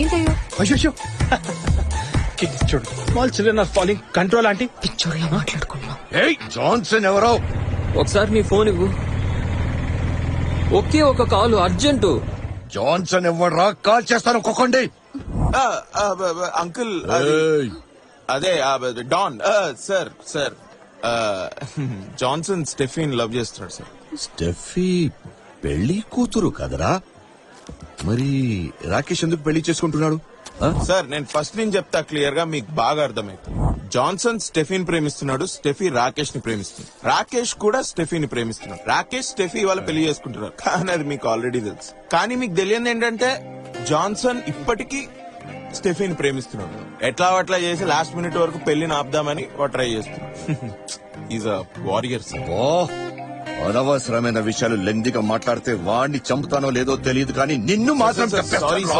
ఏంటయ్యో అయ్యో చూడు, small children are falling control aunty. పిచ్చోళ్ళ మాట్లాడుకున్నాం. ఏయ్ జాన్సన్ ఎవరో? ఒకసారి నీ ఫోన్ ఇవ్వు. ఒకే ఒక కాలు అర్జెంటు. జాన్సన్ ఎవడ్రా? కాల్ చేస్తాను ఒక్కొక్కండి. అంకుల్ ఏయ్, అదే డాన్ సార్ సార్ జాన్సన్ స్టెఫీన్ లవ్ చేస్తున్నాడు సార్. స్టెఫీ పెళ్లి కూతురు కదరా? మరి రాకేష్ ఎందుకు పెళ్లి చేసుకుంటున్నాడు? ఆ? సార్ నేను ఫస్ట్ నుంచి చెప్తా క్లియర్ గా మీకు బాగా అర్థమైంది. జాన్సన్ స్టెఫీన్ ప్రేమిస్తున్నాడు, స్టెఫీ రాకేష్ ని ప్రేమిస్తున్నాడు, రాకేష్ కూడా స్టెఫీని ప్రేమిస్తున్నాడు. రాకేష్ స్టెఫీ వాళ్ళ పెళ్లి చేసుకుంటున్నారు, కానీ అది మీకు ఆల్రెడీ తెలుసు. కానీ మీకు తెలియదు ఏంటంటే జాన్సన్ ఇప్పటికీ స్టెఫీని ప్రేమిస్తున్నాడు. ఎట్లా చేసి లాస్ట్ మినిట్ వరకు పెళ్లిని ఆపుదామని ట్రై చేస్తున్నాడు. Is a warrior sir. ఓ అనవసరమైన విషయాలు లెండిగా మాట్లాడితే వాడిని చంపుతానో లేదో తెలియదు, కానీ నిన్ను మాత్రం సారీ చంపేస్తాను. సార్.